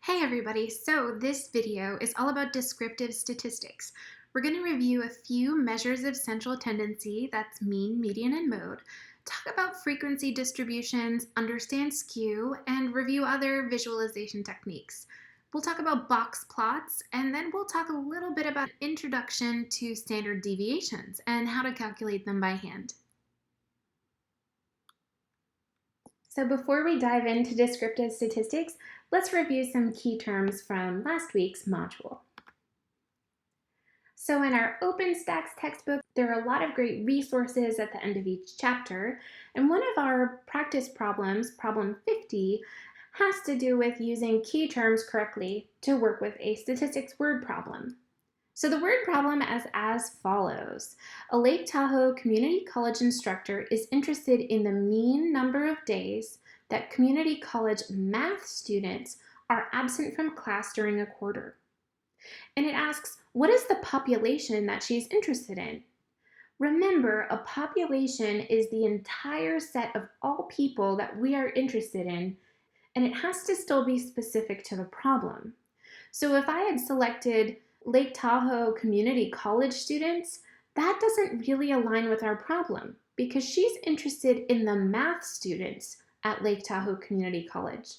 Hey everybody, so this video is all about descriptive statistics. We're going to review a few measures of central tendency, that's mean, median, and mode, talk about frequency distributions, understand skew, and review other visualization techniques. We'll talk about box plots, and then we'll talk a little bit about introduction to standard deviations and how to calculate them by hand. So before we dive into descriptive statistics, let's review some key terms from last week's module. So in our OpenStax textbook, there are a lot of great resources at the end of each chapter, and one of our practice problems, problem 50, has to do with using key terms correctly to work with a statistics word problem. So the word problem is as follows. A Lake Tahoe Community College instructor is interested in the mean number of days that community college math students are absent from class during a quarter. And it asks, what is the population that she's interested in? Remember, a population is the entire set of all people that we are interested in, and it has to still be specific to the problem. So if I had selected Lake Tahoe Community College students, that doesn't really align with our problem because she's interested in the math students at Lake Tahoe Community College,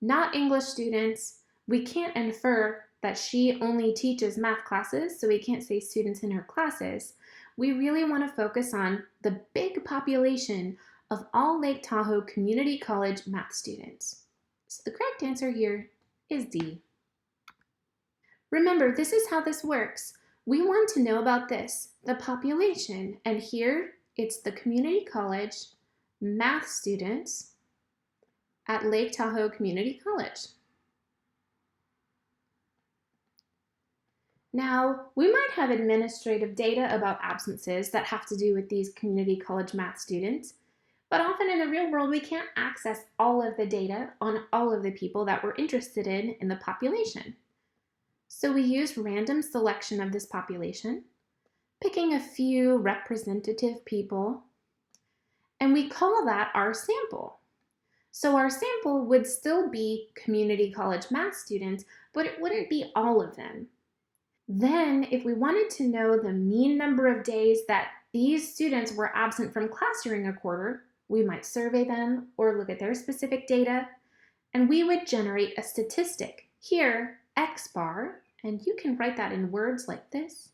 not English students. We can't infer that she only teaches math classes, so we can't say students in her classes. We really want to focus on the big population of all Lake Tahoe Community College math students. So the correct answer here is D. Remember, this is how this works. We want to know about this, the population, and here it's the community college math students at Lake Tahoe Community College. Now, we might have administrative data about absences that have to do with these community college math students, but often in the real world, we can't access all of the data on all of the people that we're interested in the population. So we use random selection of this population, picking a few representative people, and we call that our sample. So our sample would still be community college math students, but it wouldn't be all of them. Then, if we wanted to know the mean number of days that these students were absent from class during a quarter, we might survey them or look at their specific data, and we would generate a statistic. Here, X bar, and you can write that in words like this.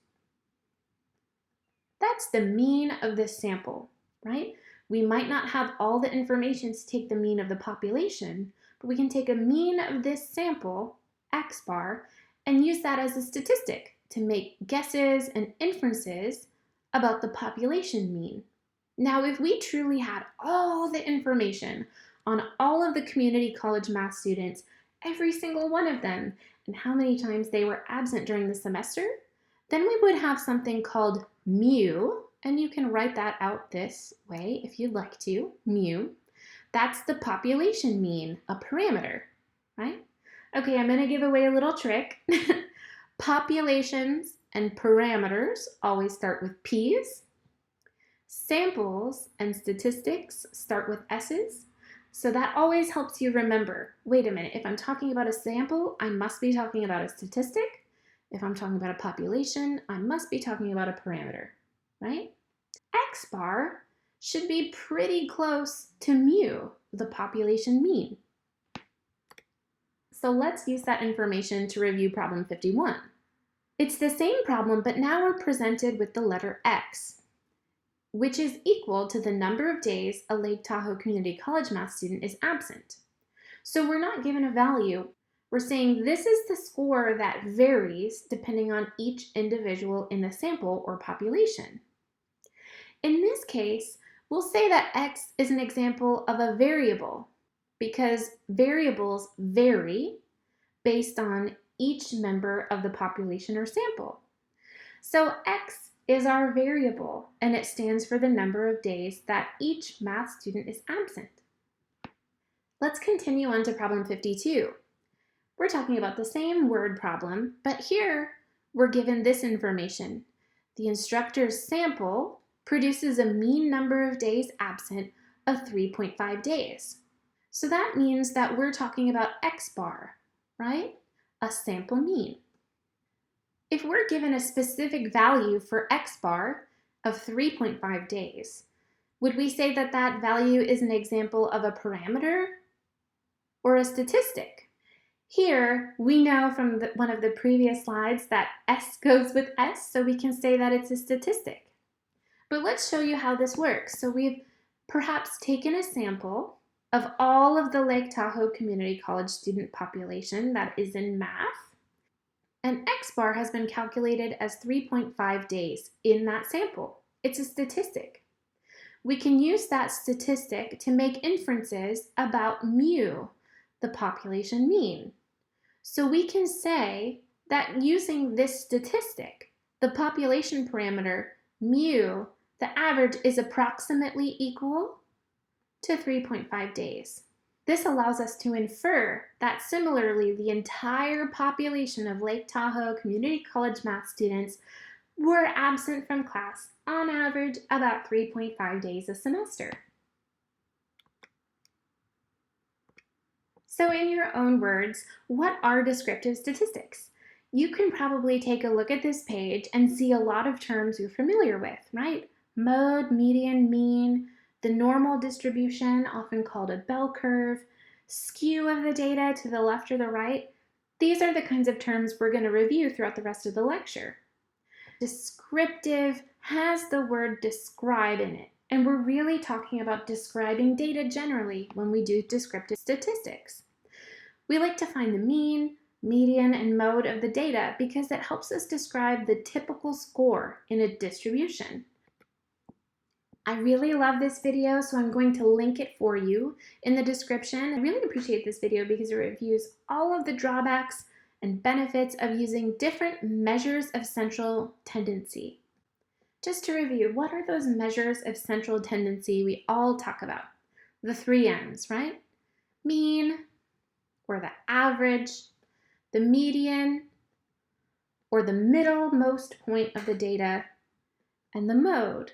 That's the mean of this sample, right? We might not have all the information to take the mean of the population, but we can take a mean of this sample, X bar, and use that as a statistic to make guesses and inferences about the population mean. Now, if we truly had all the information on all of the community college math students, every single one of them, and how many times they were absent during the semester, then we would have something called mu, and you can write that out this way if you'd like to, mu. That's the population mean, a parameter, right? Okay, I'm going to give away a little trick. Populations and parameters always start with P's. Samples and statistics start with S's. So that always helps you remember, wait a minute, if I'm talking about a sample, I must be talking about a statistic. If I'm talking about a population, I must be talking about a parameter, right? X bar should be pretty close to mu, the population mean. So let's use that information to review problem 51. It's the same problem, but now we're presented with the letter X, which is equal to the number of days a Lake Tahoe Community College math student is absent. So we're not given a value. We're saying this is the score that varies depending on each individual in the sample or population. In this case, we'll say that X is an example of a variable because variables vary based on each member of the population or sample. So X is our variable, and it stands for the number of days that each math student is absent. Let's continue on to problem 52. We're talking about the same word problem, but here we're given this information. The instructor's sample produces a mean number of days absent of 3.5 days. So that means that we're talking about X bar. right? A sample mean. If we're given a specific value for x bar of 3.5 days, would we say that that value is an example of a parameter or a statistic? Here, we know from one of the previous slides that S goes with S, so we can say that it's a statistic. But let's show you how this works. So we've perhaps taken a sample of all of the Lake Tahoe Community College student population that is in math, and X bar has been calculated as 3.5 days in that sample. It's a statistic. We can use that statistic to make inferences about mu, the population mean. So we can say that using this statistic, the population parameter mu, the average is approximately equal to 3.5 days. This allows us to infer that similarly the entire population of Lake Tahoe Community College math students were absent from class on average about 3.5 days a semester. So in your own words, what are descriptive statistics? You can probably take a look at this page and see a lot of terms you're familiar with, right? Mode, median, mean, the normal distribution, often called a bell curve, skew of the data to the left or the right. These are the kinds of terms we're going to review throughout the rest of the lecture. Descriptive has the word describe in it, and we're really talking about describing data generally when we do descriptive statistics. We like to find the mean, median, and mode of the data because it helps us describe the typical score in a distribution. I really love this video, so I'm going to link it for you in the description. I really appreciate this video because it reviews all of the drawbacks and benefits of using different measures of central tendency. Just to review, what are those measures of central tendency we all talk about? The 3 M's, right? Mean, or the average, the median, or the middlemost point of the data, and the mode,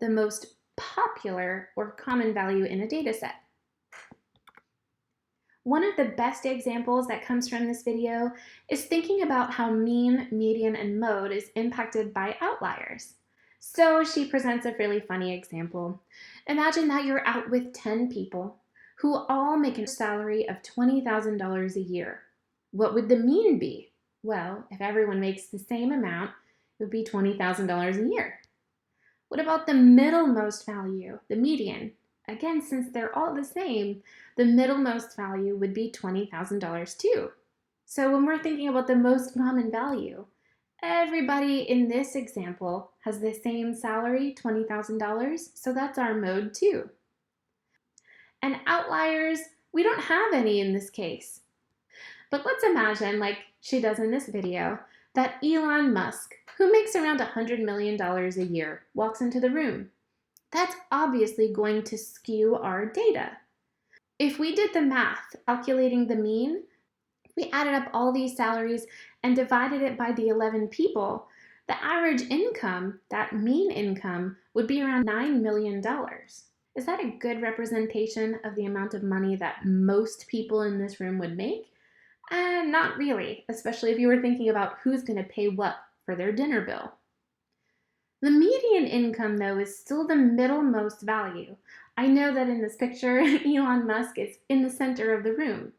the most popular or common value in a data set. One of the best examples that comes from this video is thinking about how mean, median, and mode is impacted by outliers. So she presents a really funny example. Imagine that you're out with 10 people who all make a salary of $20,000 a year. What would the mean be? Well, if everyone makes the same amount, it would be $20,000 a year. What about the middlemost value, the median? Again, since they're all the same, the middlemost value would be $20,000 too. So when we're thinking about the most common value, everybody in this example has the same salary, $20,000, so that's our mode too. And outliers, we don't have any in this case. But let's imagine, like she does in this video, that Elon Musk, who makes around $100 million a year, walks into the room. That's obviously going to skew our data. If we did the math, calculating the mean, we added up all these salaries and divided it by the 11 people, the average income, that mean income, would be around $9 million. Is that a good representation of the amount of money that most people in this room would make? Not really, especially if you were thinking about who's going to pay what for their dinner bill. The median income, though, is still the middlemost value. I know that in this picture, Elon Musk is in the center of the room.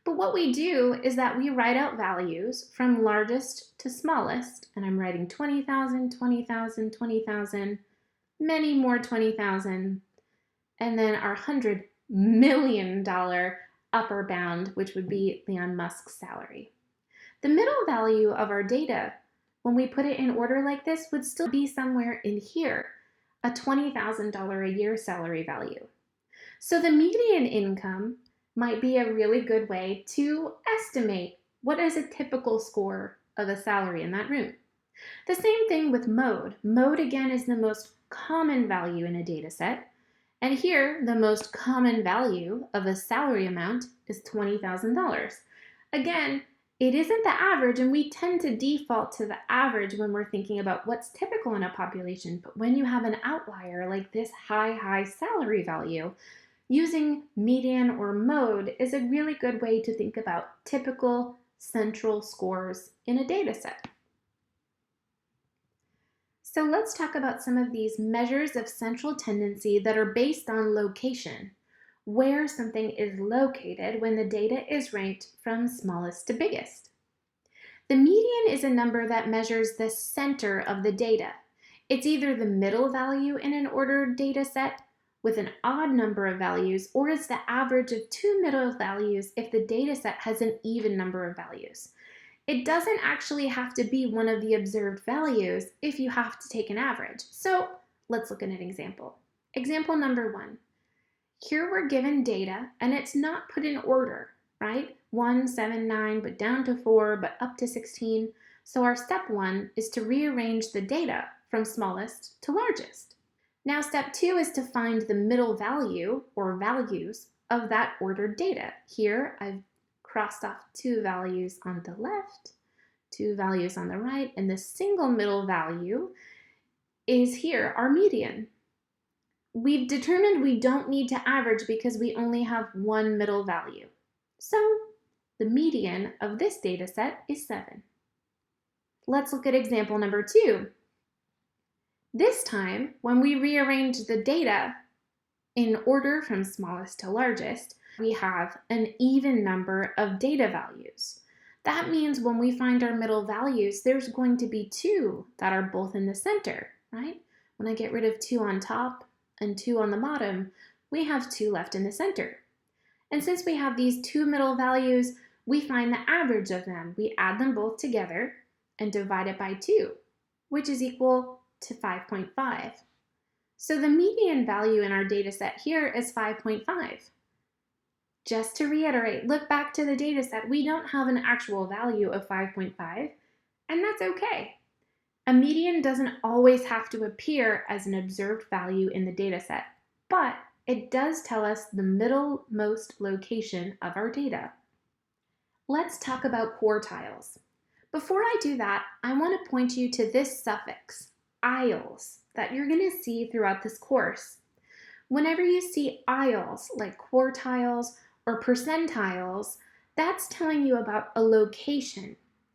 But what we do is that we write out values from largest to smallest, and I'm writing 20,000, 20,000, 20,000, many more 20,000, and then our $100 million upper bound, which would be Elon Musk's salary. The middle value of our data, when we put it in order like this, would still be somewhere in here, a $20,000 a year salary value. So the median income might be a really good way to estimate what is a typical score of a salary in that room. The same thing with mode. Mode, again, is the most common value in a data set. And here, the most common value of a salary amount is $20,000. Again, it isn't the average, and we tend to default to the average when we're thinking about what's typical in a population. But when you have an outlier like this high salary value, Using median or mode is a really good way to think about typical central scores in a data set. So let's talk about some of these measures of central tendency that are based on location, where something is located when the data is ranked from smallest to biggest. The median is a number that measures the center of the data. It's either the middle value in an ordered data set with an odd number of values, or it's the average of two middle values if the data set has an even number of values. It doesn't actually have to be one of the observed values if you have to take an average. So let's look at an example. Example number 1. Here we're given data and it's not put in order, right? 1, 7, 9, but down to 4, but up to 16. So our step 1 is to rearrange the data from smallest to largest. Now step 2 is to find the middle value or values of that ordered data. Here I've crossed off 2 values on the left, 2 values on the right, and the single middle value is here, our median. We've determined we don't need to average because we only have one middle value. So the median of this data set is 7. Let's look at example number 2. This time, when we rearrange the data in order from smallest to largest, we have an even number of data values. That means when we find our middle values, there's going to be 2 that are both in the center, right? When I get rid of 2 on top and 2 on the bottom, we have 2 left in the center. And since we have these 2 middle values, we find the average of them. We add them both together and divide it by 2, which is equal to 5.5. So the median value in our data set here is 5.5. Just to reiterate, look back to the data set. We don't have an actual value of 5.5, and that's okay. A median doesn't always have to appear as an observed value in the data set, but it does tell us the middlemost location of our data. Let's talk about quartiles. Before I do that, I want to point you to this suffix, iles, that you're going to see throughout this course. Whenever you see iles, like quartiles or percentiles, that's telling you about a location.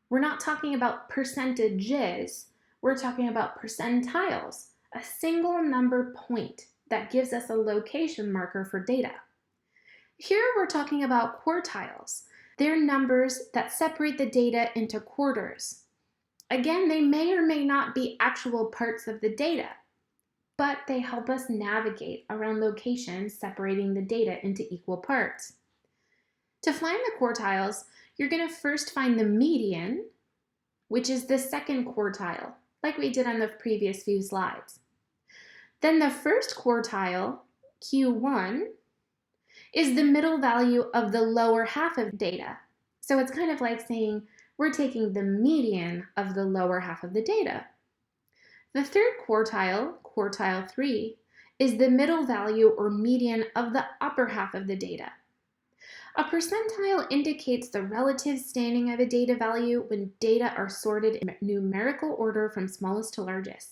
We're not talking about percentages, we're talking about percentiles, a single number point that gives us a location marker for data. Here we're talking about quartiles. They're numbers that separate the data into quarters. Again, they may or may not be actual parts of the data, but they help us navigate around locations separating the data into equal parts. To find the quartiles, you're going to first find the median, which is the second quartile, like we did on the previous few slides. Then the first quartile, Q1, is the middle value of the lower half of data. So it's kind of like saying we're taking the median of the lower half of the data. The third quartile, quartile 3, is the middle value or median of the upper half of the data. A percentile indicates the relative standing of a data value when data are sorted in numerical order from smallest to largest.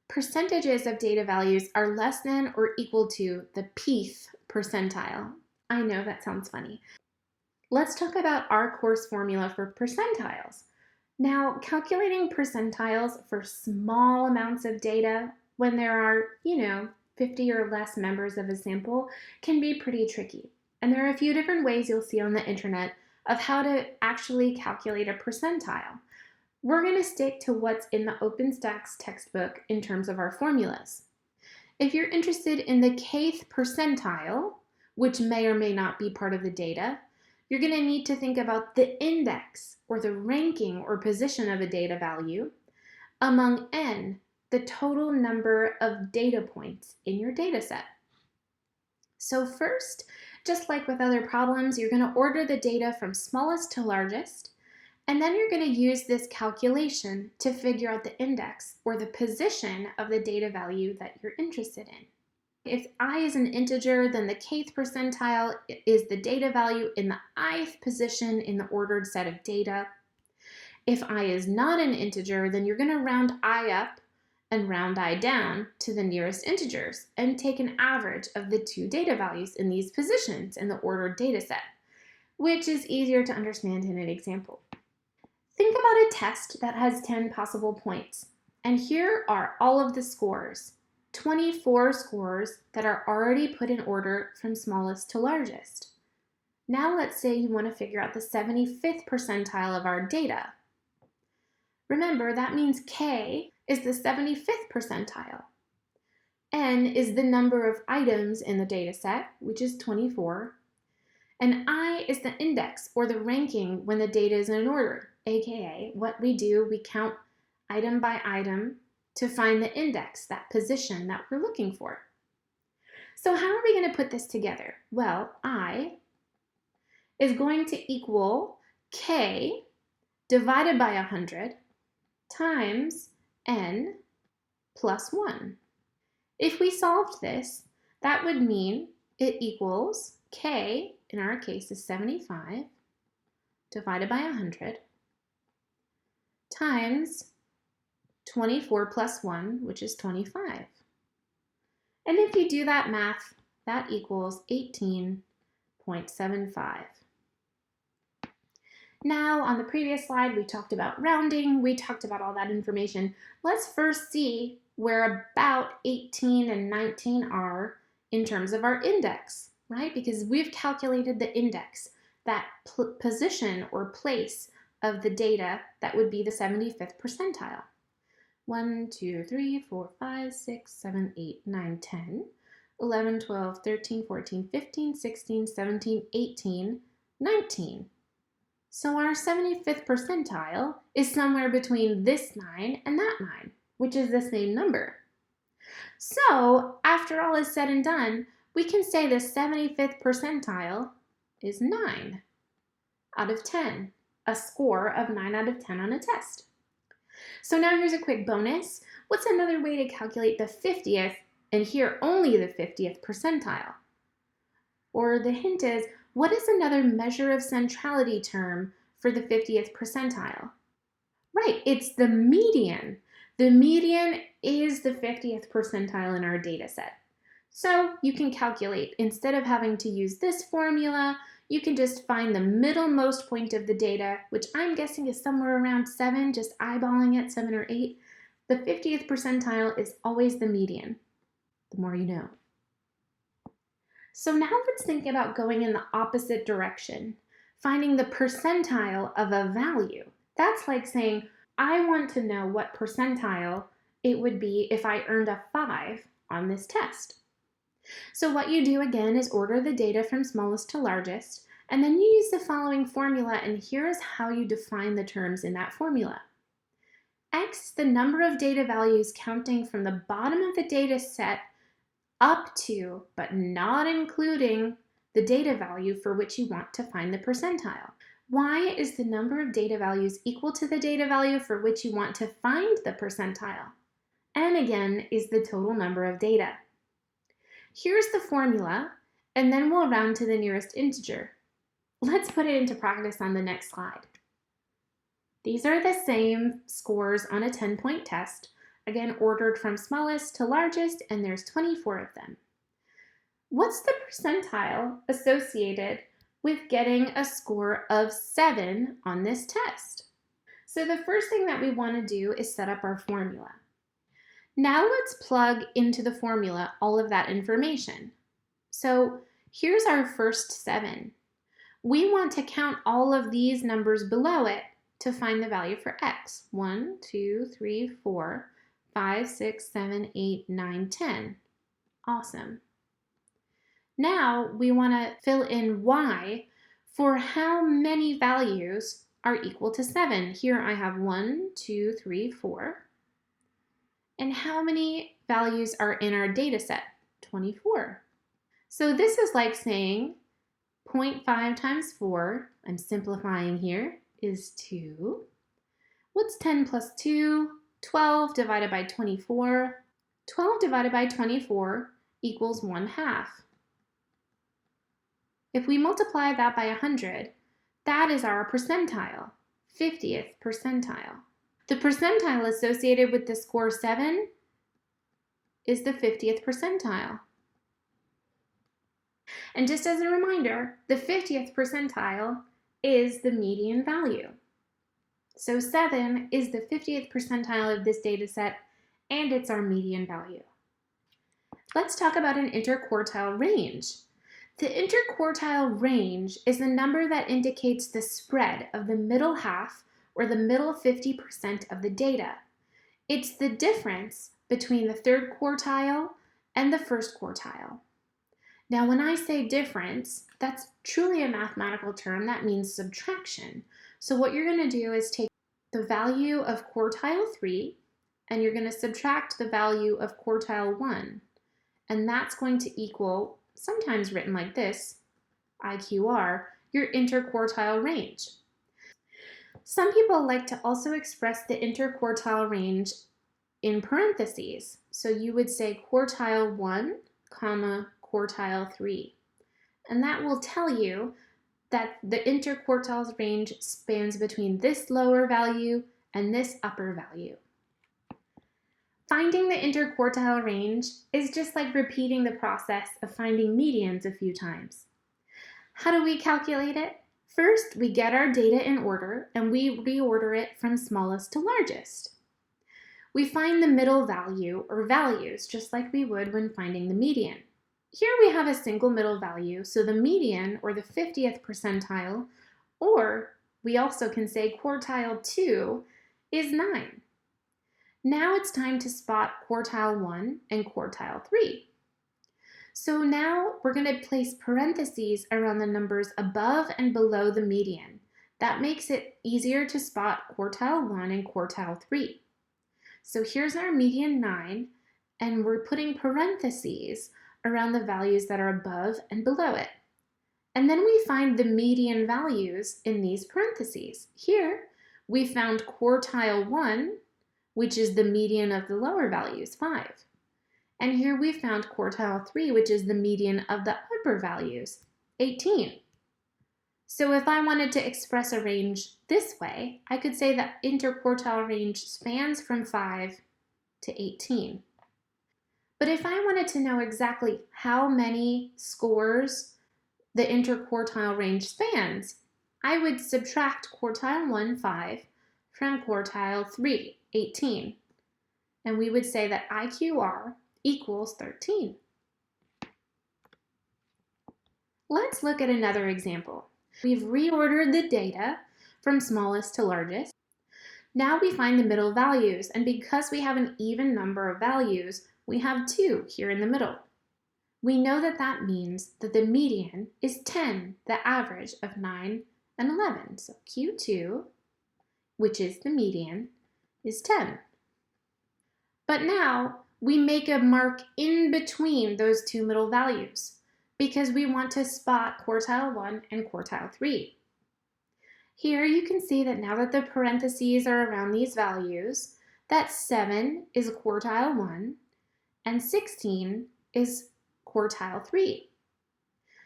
Percentages of data values are less than or equal to the pth percentile. I know that sounds funny. Let's talk about our course formula for percentiles. Now, calculating percentiles for small amounts of data when there are, 50 or less members of a sample can be pretty tricky. And there are a few different ways you'll see on the internet of how to actually calculate a percentile. We're going to stick to what's in the OpenStax textbook in terms of our formulas. If you're interested in the kth percentile, which may or may not be part of the data, you're going to need to think about the index or the ranking or position of a data value among n, the total number of data points in your data set. So first, just like with other problems, you're going to order the data from smallest to largest, and then you're going to use this calculation to figure out the index or the position of the data value that you're interested in. If I is an integer, then the kth percentile is the data value in the ith position in the ordered set of data. If I is not an integer, then you're going to round I up and round I down to the nearest integers and take an average of the two data values in these positions in the ordered data set, which is easier to understand in an example. Think about a test that has 10 possible points, and here are all of the scores, 24 scores that are already put in order from smallest to largest. Now let's say you want to figure out the 75th percentile of our data. Remember, that means K is the 75th percentile. N is the number of items in the data set, which is 24. And I is the index, or the ranking when the data is in order, aka what we do, we count item by item to find the index, that position that we're looking for. So how are we going to put this together? Well, I is going to equal K divided by 100 times N plus 1. If we solved this, that would mean it equals K, in our case, is 75 divided by 100 times 24 plus 1, which is 25. And if you do that math, that equals 18.75. Now, on the previous slide, we talked about rounding. We talked about all that information. Let's first see where about 18 and 19 are in terms of our index, right? Because we've calculated the index, that position or place of the data that would be the 75th percentile. 1, 2, 3, 4, 5, 6, 7, 8, 9, 10, 11, 12, 13, 14, 15, 16, 17, 18, 19. So our 75th percentile is somewhere between this 9 and that 9, which is the same number. So after all is said and done, we can say the 75th percentile is 9 out of 10, a score of 9 out of 10 on a test. So now here's a quick bonus. What's another way to calculate the 50th, and here only the 50th percentile? Or the hint is, what is another measure of centrality term for the 50th percentile? Right, it's the median. The median is the 50th percentile in our data set. So you can calculate, instead of having to use this formula, you can just find the middlemost point of the data, which I'm guessing is somewhere around 7, just eyeballing it, 7 or 8. The 50th percentile is always the median. The more you know. So now let's think about going in the opposite direction, finding the percentile of a value. That's like saying, I want to know what percentile it would be if I earned a 5 on this test. So what you do again is order the data from smallest to largest, and then you use the following formula, and here is how you define the terms in that formula. X, the number of data values counting from the bottom of the data set up to, but not including, the data value for which you want to find the percentile. Y is the number of data values equal to the data value for which you want to find the percentile. N again is the total number of data. Here's the formula, and then we'll round to the nearest integer. Let's put it into practice on the next slide. These are the same scores on a 10-point test, again ordered from smallest to largest, and there's 24 of them. What's the percentile associated with getting a score of 7 on this test? So the first thing that we want to do is set up our formula. Now let's plug into the formula all of that information. So here's our first 7. We want to count all of these numbers below it to find the value for x. 1, 2, 3, 4, 5, 6, 7, 8, 9, 10. Awesome. Now we want to fill in y for how many values are equal to 7. Here I have 1, 2, 3, 4. And how many values are in our data set? 24. So this is like saying 0.5 times 4, I'm simplifying here, is 2. What's 10 plus 2? 12 divided by 24. 12 divided by 24 equals 1/2. If we multiply that by 100, that is our percentile, 50th percentile. The percentile associated with the score 7 is the 50th percentile. And just as a reminder, the 50th percentile is the median value. So 7 is the 50th percentile of this data set, and it's our median value. Let's talk about an interquartile range. The interquartile range is the number that indicates the spread of the middle half or the middle 50% of the data. It's the difference between the third quartile and the first quartile. Now, when I say difference, that's truly a mathematical term that means subtraction. So what you're going to do is take the value of quartile 3 and you're going to subtract the value of quartile 1. And that's going to equal, sometimes written like this, IQR, your interquartile range. Some people like to also express the interquartile range in parentheses. So you would say quartile 1, comma, quartile 3. And that will tell you that the interquartiles range spans between this lower value and this upper value. Finding the interquartile range is just like repeating the process of finding medians a few times. How do we calculate it? First, we get our data in order and we reorder it from smallest to largest. We find the middle value or values just like we would when finding the median. Here we have a single middle value, so the median, or the 50th percentile, or we also can say quartile 2, is 9. Now it's time to spot quartile 1 and quartile 3. So now we're going to place parentheses around the numbers above and below the median. That makes it easier to spot quartile 1 and quartile 3. So here's our median 9, and we're putting parentheses around the values that are above and below it. And then we find the median values in these parentheses. Here, we found quartile 1, which is the median of the lower values, 5. And here we found quartile 3, which is the median of the upper values, 18. So if I wanted to express a range this way, I could say that interquartile range spans from 5 to 18. But if I wanted to know exactly how many scores the interquartile range spans, I would subtract quartile 1, 5, from quartile 3, 18. And we would say that IQR equals 13. Let's look at another example. We've reordered the data from smallest to largest. Now we find the middle values, and because we have an even number of values, we have 2 here in the middle. We know that that means that the median is 10, the average of 9 and 11. So Q2, which is the median, is 10. But now we make a mark in between those 2 middle values because we want to spot quartile 1 and quartile 3. Here you can see that now that the parentheses are around these values, that 7 is quartile 1 and 16 is quartile 3.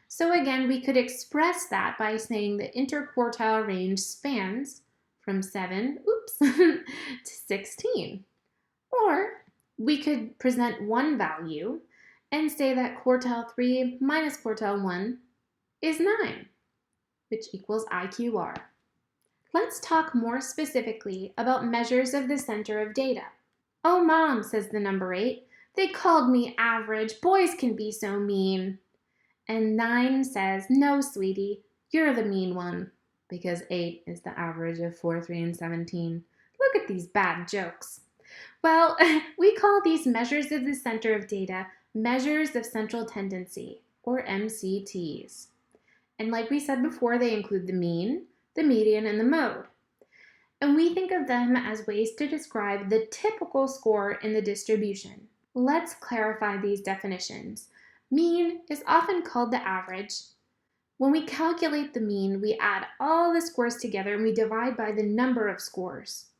So again, we could express that by saying the interquartile range spans from 7, to 16. Or we could present one value and say that quartile 3 minus quartile 1 is 9, which equals IQR. Let's talk more specifically about measures of the center of data. "Oh, Mom," says the number 8, "they called me average. Boys can be so mean." And 9 says, "No, sweetie, you're the mean one," because 8 is the average of 4, 3, and 17. Look at these bad jokes. Well, we call these measures of the center of data measures of central tendency, or MCTs. And like we said before, they include the mean, the median, and the mode. And we think of them as ways to describe the typical score in the distribution. Let's clarify these definitions. Mean is often called the average. When we calculate the mean, we add all the scores together and we divide by the number of scores.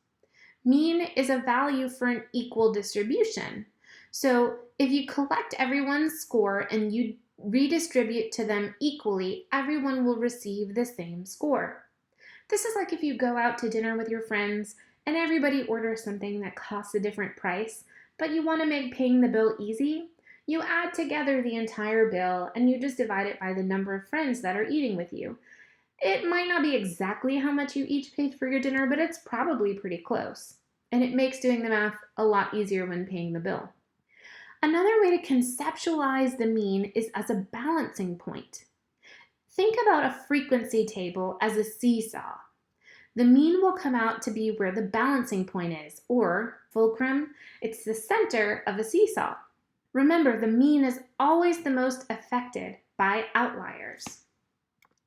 Mean is a value for an equal distribution. So if you collect everyone's score and you redistribute to them equally, everyone will receive the same score. This is like if you go out to dinner with your friends and everybody orders something that costs a different price, but you want to make paying the bill easy, you add together the entire bill and you just divide it by the number of friends that are eating with you. It might not be exactly how much you each paid for your dinner, but it's probably pretty close. And it makes doing the math a lot easier when paying the bill. Another way to conceptualize the mean is as a balancing point. Think about a frequency table as a seesaw. The mean will come out to be where the balancing point is, or fulcrum, it's the center of a seesaw. Remember, the mean is always the most affected by outliers.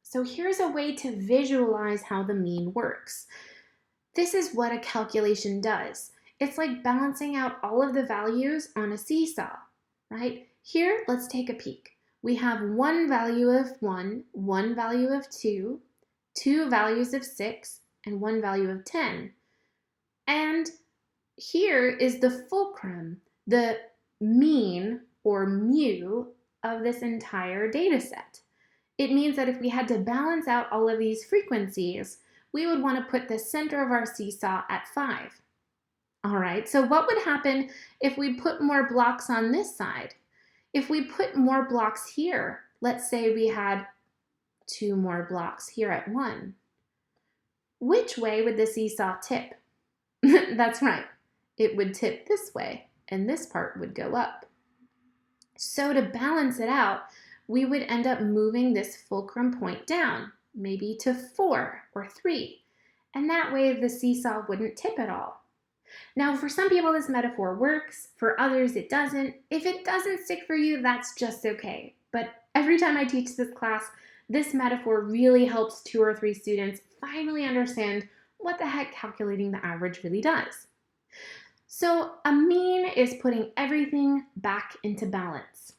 So here's a way to visualize how the mean works. This is what a calculation does. It's like balancing out all of the values on a seesaw, right? Here, let's take a peek. We have one value of 1, one value of 2, two values of 6, and one value of 10. And here is the fulcrum, the mean or mu of this entire data set. It means that if we had to balance out all of these frequencies, we would want to put the center of our seesaw at 5. All right, so what would happen if we put more blocks on this side? If we put more blocks here, let's say we had 2 more blocks here at 1, which way would the seesaw tip? That's right, it would tip this way, and this part would go up. So to balance it out, we would end up moving this fulcrum point down, maybe to 4 or 3, and that way the seesaw wouldn't tip at all. Now, for some people this metaphor works, for others it doesn't. If it doesn't stick for you, that's just okay. But every time I teach this class, this metaphor really helps 2 or 3 students finally understand what the heck calculating the average really does. So a mean is putting everything back into balance.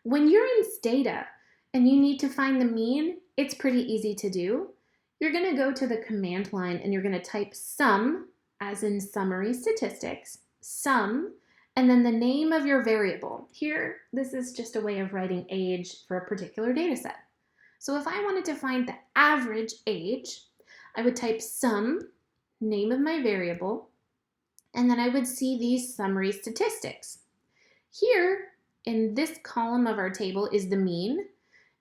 When you're in Stata and you need to find the mean, it's pretty easy to do. You're going to go to the command line and you're going to type sum, as in summary statistics, sum, and then the name of your variable. Here, this is just a way of writing age for a particular data set. So if I wanted to find the average age, I would type sum, name of my variable, and then I would see these summary statistics. Here, in this column of our table is the mean,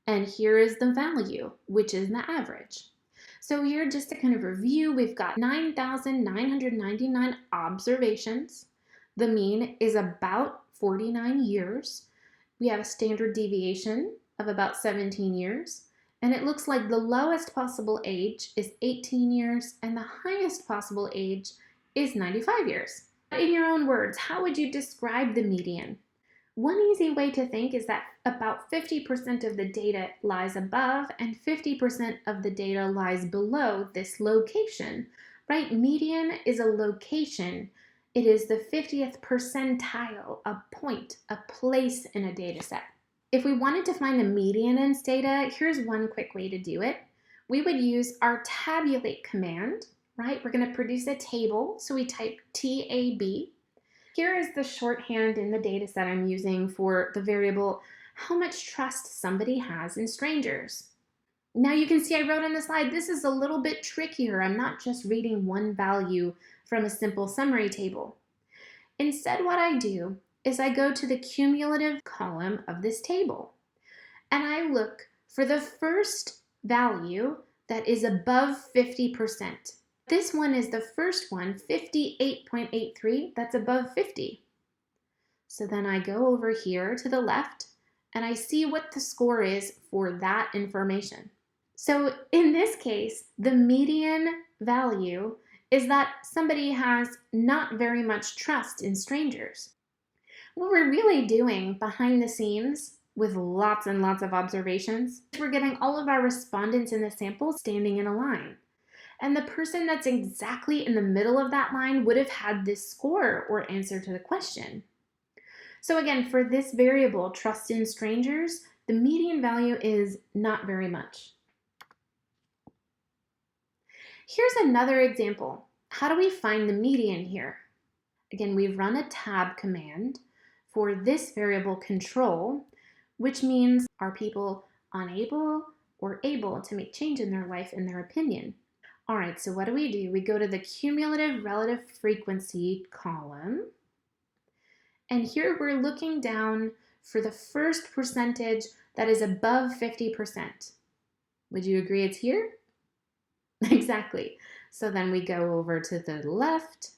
and here is the value, which is the average. So here, just to kind of review, we've got 9,999 observations. The mean is about 49 years. We have a standard deviation of about 17 years. And it looks like the lowest possible age is 18 years and the highest possible age is 95 years. In your own words, how would you describe the median? One easy way to think is that about 50% of the data lies above and 50% of the data lies below this location, right? Median is a location. It is the 50th percentile, a point, a place in a data set. If we wanted to find the median in Stata, here's one quick way to do it. We would use our tabulate command, right? We're going to produce a table, so we type TAB. Here is the shorthand in the data set I'm using for the variable how much trust somebody has in strangers. Now you can see I wrote on the slide, this is a little bit trickier. I'm not just reading one value from a simple summary table. Instead, what I do is I go to the cumulative column of this table and I look for the first value that is above 50%. This one is the first one, 58.83, that's above 50. So then I go over here to the left and I see what the score is for that information. So in this case, the median value is that somebody has not very much trust in strangers. What we're really doing behind the scenes with lots and lots of observations, we're getting all of our respondents in the sample standing in a line. And the person that's exactly in the middle of that line would have had this score or answer to the question. So again, for this variable, trust in strangers, the median value is not very much. Here's another example. How do we find the median here? Again, we've run a tab command for this variable control, which means are people unable or able to make change in their life in their opinion? All right, so what do? We go to the cumulative relative frequency column, And here we're looking down for the first percentage that is above 50%. Would you agree it's here? Exactly. So then we go over to the left.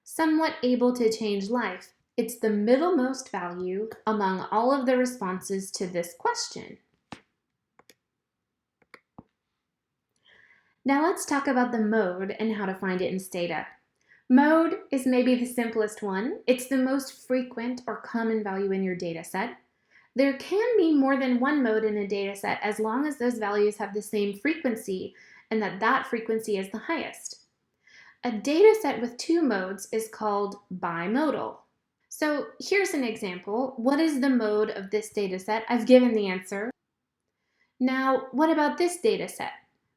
Somewhat able to change life. It's the middlemost value among all of the responses to this question. Now let's talk about the mode and how to find it in Stata. Mode is maybe the simplest one. It's the most frequent or common value in your data set. There can be more than one mode in a data set as long as those values have the same frequency and that frequency is the highest. A data set with two modes is called bimodal. So here's an example. What is the mode of this data set? I've given the answer. Now, what about this data set?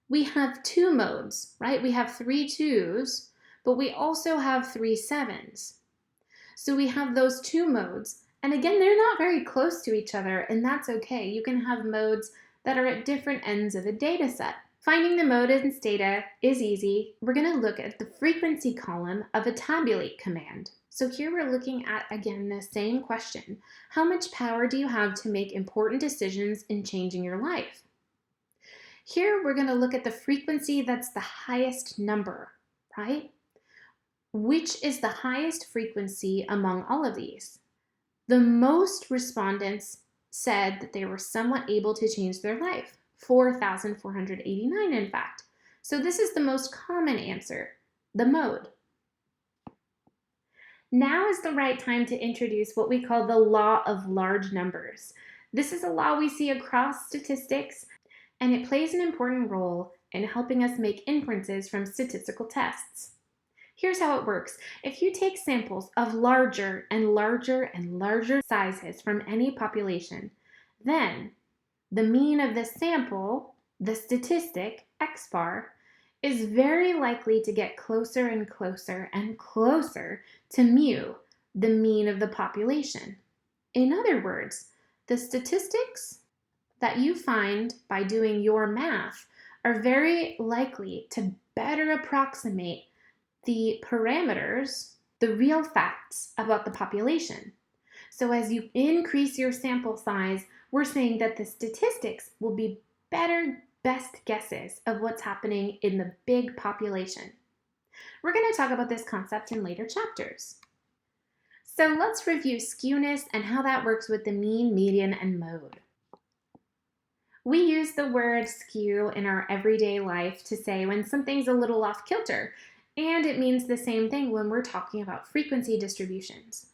We have two modes, right? We have 3 2s, but we also have 3 7s. So we have those two modes, and again, they're not very close to each other, and that's okay. You can have modes that are at different ends of a data set. Finding the mode in Stata is easy. We're going to look at the frequency column of a tabulate command. So here we're looking at, again, the same question. How much power do you have to make important decisions in changing your life? Here we're going to look at the frequency that's the highest number, right? Which is the highest frequency among all of these? The most respondents said that they were somewhat able to change their life. 4,489 in fact. So this is the most common answer, the mode. Now is the right time to introduce what we call the law of large numbers. This is a law we see across statistics, and it plays an important role in helping us make inferences from statistical tests. Here's how it works. If you take samples of larger and larger and larger sizes from any population, then the mean of the sample, the statistic, x bar, is very likely to get closer and closer and closer to mu, the mean of the population. In other words, the statistics that you find by doing your math are very likely to better approximate the parameters, the real facts about the population. So as you increase your sample size, we're saying that the statistics will be better, best guesses of what's happening in the big population. We're going to talk about this concept in later chapters. So let's review skewness and how that works with the mean, median, and mode. We use the word skew in our everyday life to say when something's a little off kilter, and it means the same thing when we're talking about frequency distributions.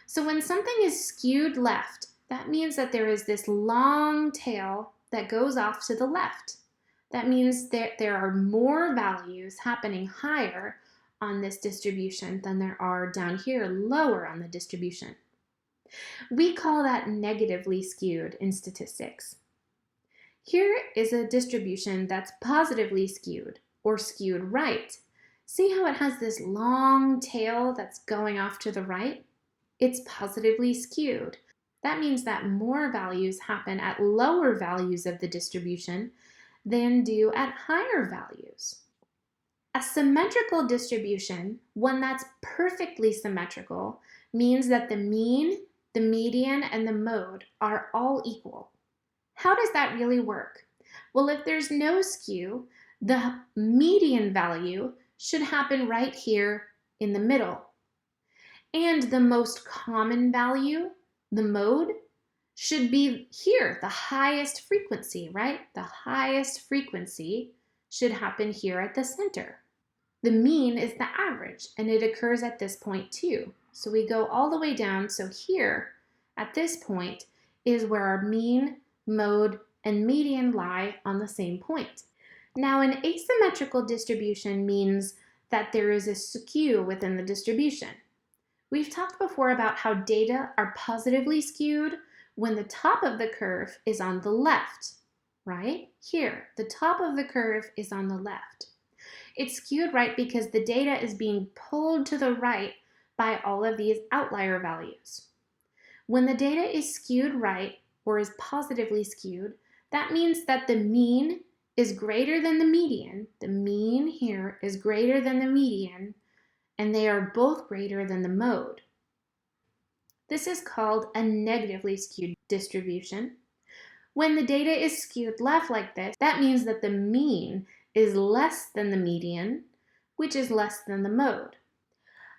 So when something is skewed left, that means that there is this long tail that goes off to the left. That means that there are more values happening higher on this distribution than there are down here lower on the distribution. We call that negatively skewed in statistics. Here is a distribution that's positively skewed or skewed right. See how it has this long tail that's going off to the right? It's positively skewed. That means that more values happen at lower values of the distribution than do at higher values. A symmetrical distribution, one that's perfectly symmetrical, means that the mean, the median, and the mode are all equal. How does that really work? Well, if there's no skew, the median value should happen right here in the middle. And the most common value, the mode, should be here, the highest frequency, right? The highest frequency should happen here at the center. The mean is the average, and it occurs at this point too. So we go all the way down. So here, at this point, is where our mean, mode, and median lie on the same point. Now, an asymmetrical distribution means that there is a skew within the distribution. We've talked before about how data are positively skewed when the top of the curve is on the left, right? Here, the top of the curve is on the left. It's skewed right because the data is being pulled to the right by all of these outlier values. When the data is skewed right or is positively skewed, that means that the mean is greater than the median. The mean here is greater than the median, and they are both greater than the mode. This is called a negatively skewed distribution. When the data is skewed left like this, that means that the mean is less than the median, which is less than the mode.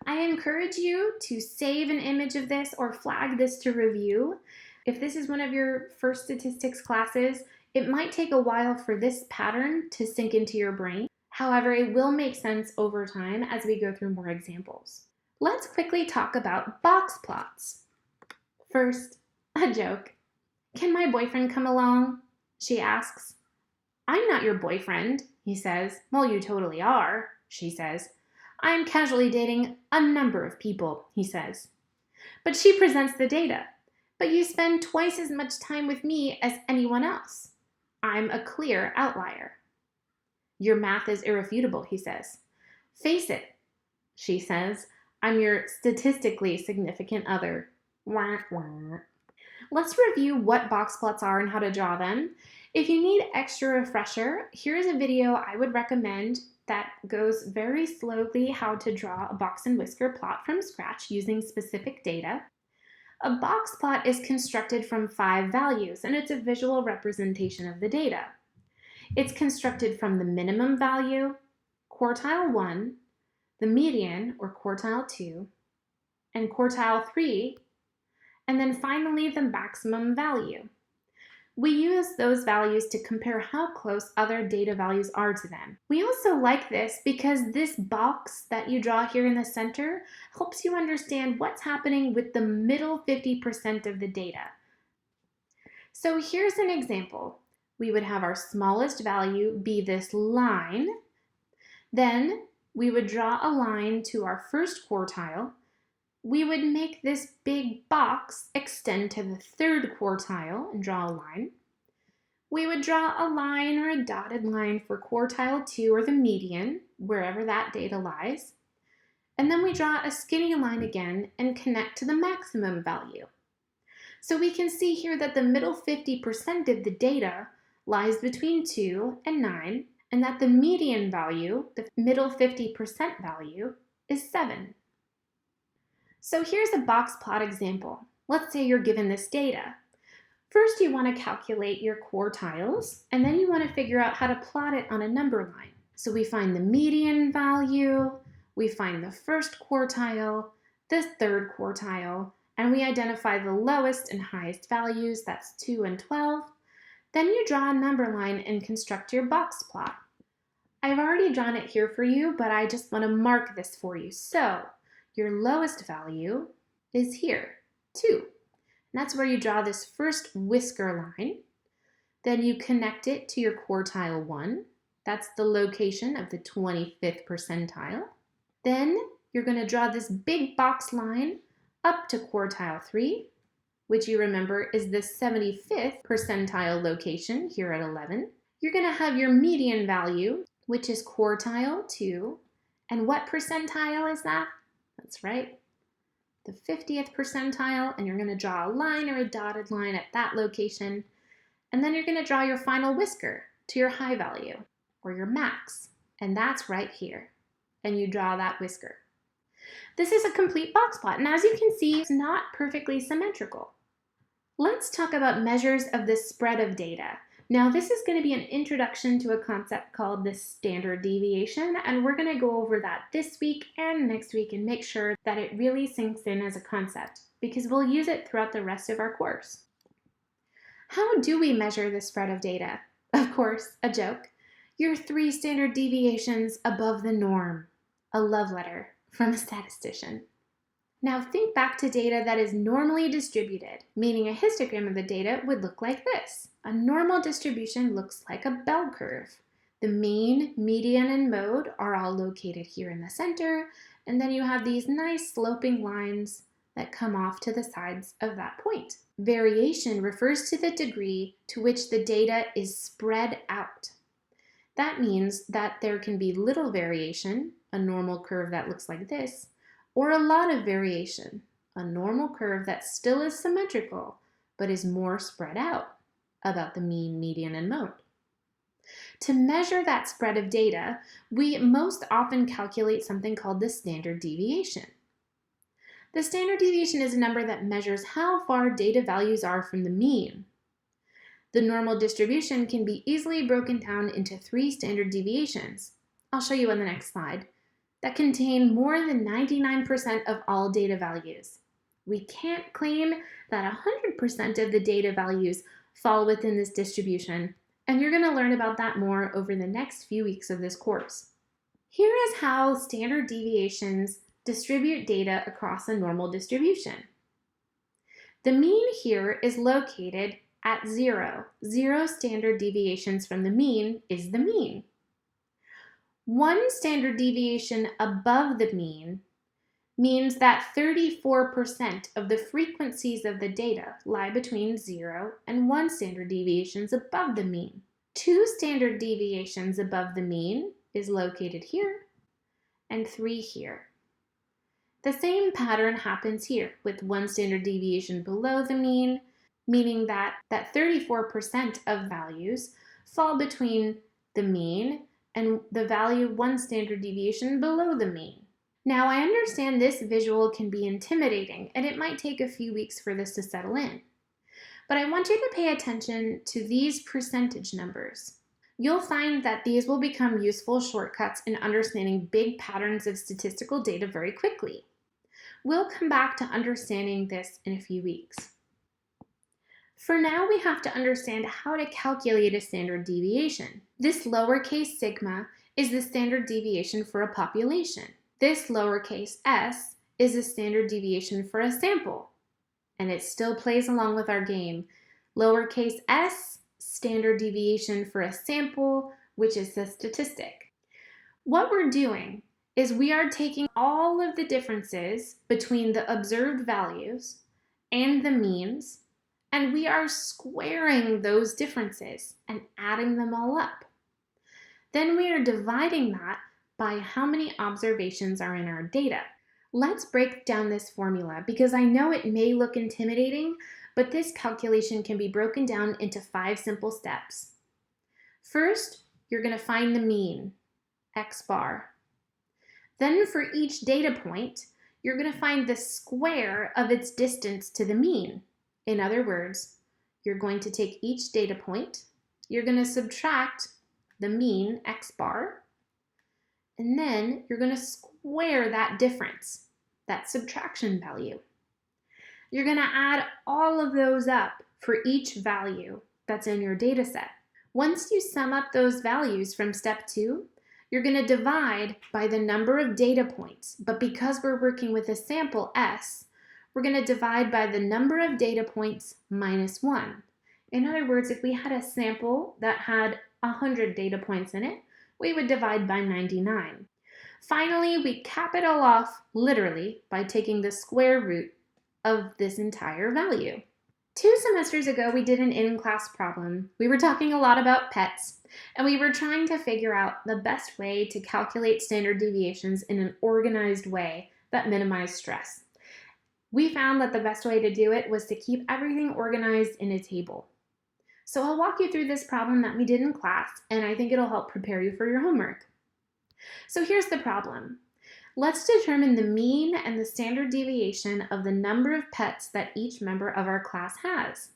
I encourage you to save an image of this or flag this to review. If this is one of your first statistics classes, it might take a while for this pattern to sink into your brain. However, it will make sense over time as we go through more examples. Let's quickly talk about box plots. First, a joke. "Can my boyfriend come along?" she asks. "I'm not your boyfriend," he says. "Well, you totally are," she says. "I'm casually dating a number of people," he says. But she presents the data. "But you spend twice as much time with me as anyone else. I'm a clear outlier." "Your math is irrefutable," he says. "Face it," she says. "I'm your statistically significant other." Wah, wah. Let's review what box plots are and how to draw them. If you need extra refresher, here's a video I would recommend that goes very slowly how to draw a box and whisker plot from scratch using specific data. A box plot is constructed from 5 values, and it's a visual representation of the data. It's constructed from the minimum value, quartile 1, the median, or quartile 2, and quartile 3, and then finally the maximum value. We use those values to compare how close other data values are to them. We also like this because this box that you draw here in the center helps you understand what's happening with the middle 50% of the data. So here's an example. We would have our smallest value be this line. Then we would draw a line to our first quartile. We would make this big box extend to the third quartile and draw a line. We would draw a line or a dotted line for quartile 2 or the median, wherever that data lies. And then we draw a skinny line again and connect to the maximum value. So we can see here that the middle 50% of the data lies between 2 and 9, and that the median value, the middle 50% value, is 7. So here's a box plot example. Let's say you're given this data. First, you want to calculate your quartiles, and then you want to figure out how to plot it on a number line. So we find the median value, we find the first quartile, the third quartile, and we identify the lowest and highest values, that's 2 and 12. Then you draw a number line and construct your box plot. I've already drawn it here for you, but I just want to mark this for you. So your lowest value is here, 2. And that's where you draw this first whisker line. Then you connect it to your quartile 1. That's the location of the 25th percentile. Then you're going to draw this big box line up to quartile 3, which you remember is the 75th percentile location here at 11. You're going to have your median value, which is quartile 2. And what percentile is that? That's right, the 50th percentile, and you're going to draw a line or a dotted line at that location. And then you're going to draw your final whisker to your high value, or your max, and that's right here. And you draw that whisker. This is a complete box plot, and as you can see, it's not perfectly symmetrical. Let's talk about measures of the spread of data. Now, this is going to be an introduction to a concept called the standard deviation, and we're going to go over that this week and next week and make sure that it really sinks in as a concept, because we'll use it throughout the rest of our course. How do we measure the spread of data? Of course, a joke. Your 3 standard deviations above the norm. A love letter from a statistician. Now think back to data that is normally distributed, meaning a histogram of the data would look like this. A normal distribution looks like a bell curve. The mean, median, and mode are all located here in the center, and then you have these nice sloping lines that come off to the sides of that point. Variation refers to the degree to which the data is spread out. That means that there can be little variation, a normal curve that looks like this, or a lot of variation, a normal curve that still is symmetrical, but is more spread out about the mean, median, and mode. To measure that spread of data, we most often calculate something called the standard deviation. The standard deviation is a number that measures how far data values are from the mean. The normal distribution can be easily broken down into 3 standard deviations, I'll show you on the next slide, that contain more than 99% of all data values. We can't claim that 100% of the data values fall within this distribution, and you're going to learn about that more over the next few weeks of this course. Here is how standard deviations distribute data across a normal distribution. The mean here is located at 0. 0 standard deviations from the mean is the mean. 1 standard deviation above the mean means that 34% of the frequencies of the data lie between 0 and 1 standard deviations above the mean. 2 standard deviations above the mean is located here, and 3 here. The same pattern happens here with 1 standard deviation below the mean, meaning that 34% of values fall between the mean and the value 1 standard deviation below the mean. Now, I understand this visual can be intimidating, and it might take a few weeks for this to settle in. But I want you to pay attention to these percentage numbers. You'll find that these will become useful shortcuts in understanding big patterns of statistical data very quickly. We'll come back to understanding this in a few weeks. For now, we have to understand how to calculate a standard deviation. This lowercase sigma is the standard deviation for a population. This lowercase s is the standard deviation for a sample. And it still plays along with our game. Lowercase s, standard deviation for a sample, which is the statistic. What we're doing is we are taking all of the differences between the observed values and the means, and we are squaring those differences and adding them all up. Then we are dividing that by how many observations are in our data. Let's break down this formula because I know it may look intimidating, but this calculation can be broken down into 5 simple steps. First, you're going to find the mean, x bar. Then for each data point, you're going to find the square of its distance to the mean. In other words, you're going to take each data point, you're going to subtract the mean, x bar, and then you're going to square that difference, that subtraction value. You're going to add all of those up for each value that's in your data set. Once you sum up those values from step 2, you're going to divide by the number of data points, but because we're working with a sample s, we're going to divide by the number of data points minus 1. In other words, if we had a sample that had 100 data points in it, we would divide by 99. Finally, we cap it all off literally by taking the square root of this entire value. 2 semesters ago, we did an in-class problem. We were talking a lot about pets, and we were trying to figure out the best way to calculate standard deviations in an organized way that minimized stress. We found that the best way to do it was to keep everything organized in a table. So I'll walk you through this problem that we did in class, and I think it'll help prepare you for your homework. So here's the problem. Let's determine the mean and the standard deviation of the number of pets that each member of our class has.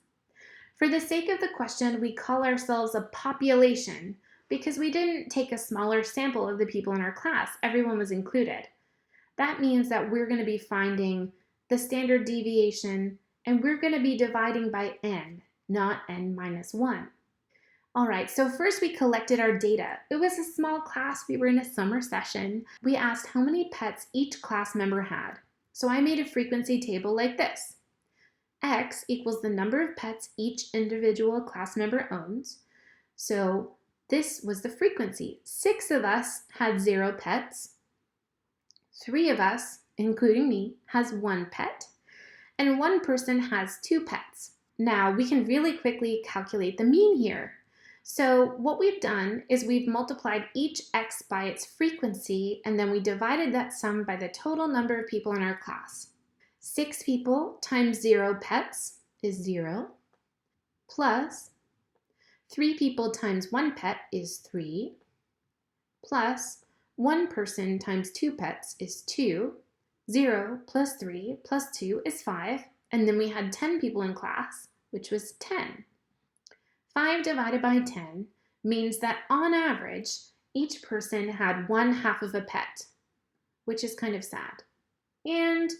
For the sake of the question, we call ourselves a population because we didn't take a smaller sample of the people in our class. Everyone was included. That means that we're going to be finding the standard deviation, and we're going to be dividing by n, not n minus 1. All right, so first we collected our data. It was a small class. We were in a summer session. We asked how many pets each class member had. So I made a frequency table like this. X equals the number of pets each individual class member owns. So this was the frequency. 6 of us had 0 pets. 3 of us, including me, has 1 pet. And 1 person has 2 pets. Now we can really quickly calculate the mean here. So what we've done is we've multiplied each x by its frequency, and then we divided that sum by the total number of people in our class. 6 people times 0 pets is 0, plus 3 people times 1 pet is 3, plus 1 person times 2 pets is 2. 0 plus 3 plus 2 is 5, and then we had 10 people in class, which was 10. 5 divided by 10 means that on average, each person had 1/2 of a pet, which is kind of sad and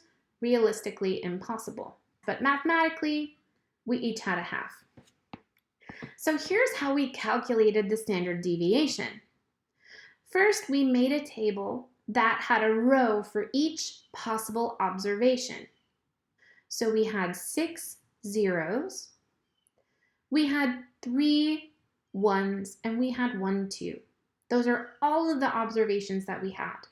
realistically impossible. But mathematically, we each had a half. So here's how we calculated the standard deviation. First, we made a table that had a row for each possible observation. So we had 6 zeros, we had 3 ones, and we had 1, 2. Those are all of the observations that we had.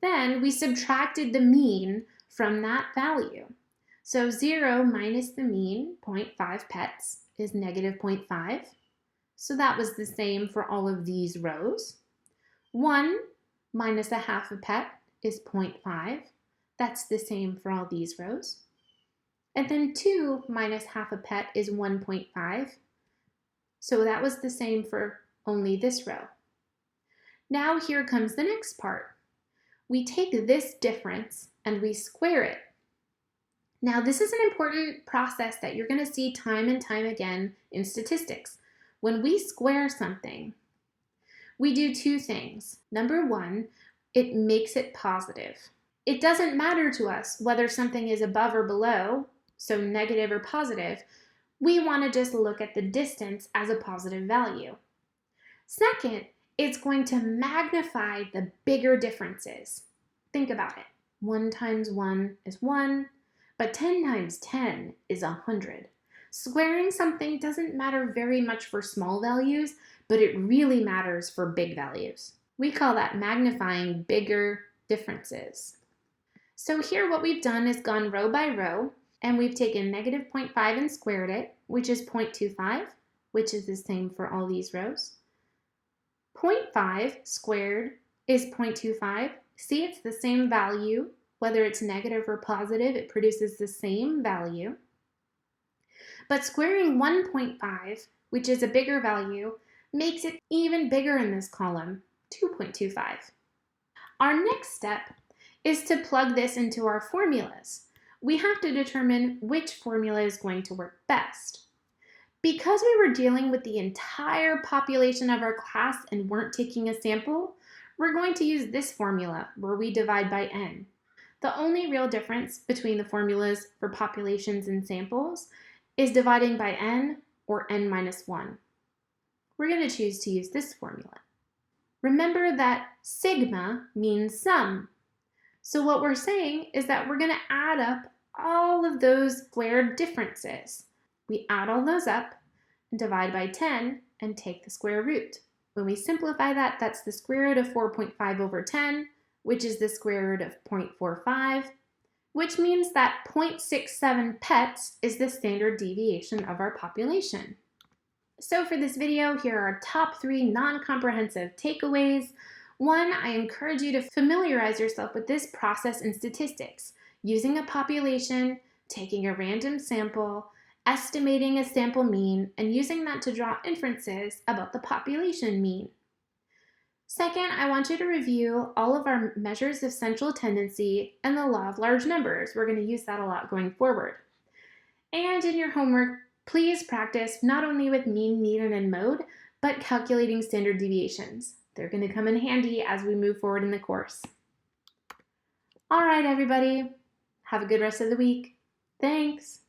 Then we subtracted the mean from that value. So 0 minus the mean, 0.5 pets, is negative 0.5. So that was the same for all of these rows. 1 minus 1/2 a pet is 0.5. That's the same for all these rows. And then 2 minus 1/2 a pet is 1.5. So that was the same for only this row. Now here comes the next part. We take this difference and we square it. Now this is an important process that you're going to see time and time again in statistics. When we square something, we do two things. Number one, it makes it positive. It doesn't matter to us whether something is above or below, so negative or positive. We want to just look at the distance as a positive value. Second, it's going to magnify the bigger differences. Think about it. 1 times 1 is 1, but 10 times 10 is 100. Squaring something doesn't matter very much for small values, but it really matters for big values. We call that magnifying bigger differences. So here what we've done is gone row by row, and we've taken negative 0.5 and squared it, which is 0.25, which is the same for all these rows. 0.5 squared is 0.25. See, it's the same value. Whether it's negative or positive, it produces the same value. But squaring 1.5, which is a bigger value, makes it even bigger in this column, 2.25. Our next step is to plug this into our formulas. We have to determine which formula is going to work best. Because we were dealing with the entire population of our class and weren't taking a sample, we're going to use this formula where we divide by n. The only real difference between the formulas for populations and samples is dividing by n or n minus 1. We're going to choose to use this formula. Remember that sigma means sum. So what we're saying is that we're going to add up all of those squared differences. We add all those up and divide by 10 and take the square root. When we simplify that, that's the square root of 4.5 over 10, which is the square root of 0.45, which means that 0.67 pets is the standard deviation of our population. So for this video, here are top 3 non-comprehensive takeaways. 1, I encourage you to familiarize yourself with this process in statistics, using a population, taking a random sample, estimating a sample mean, and using that to draw inferences about the population mean. Second, I want you to review all of our measures of central tendency and the law of large numbers. We're going to use that a lot going forward. And in your homework, please practice not only with mean, median, and mode, but calculating standard deviations. They're going to come in handy as we move forward in the course. All right, everybody. Have a good rest of the week. Thanks.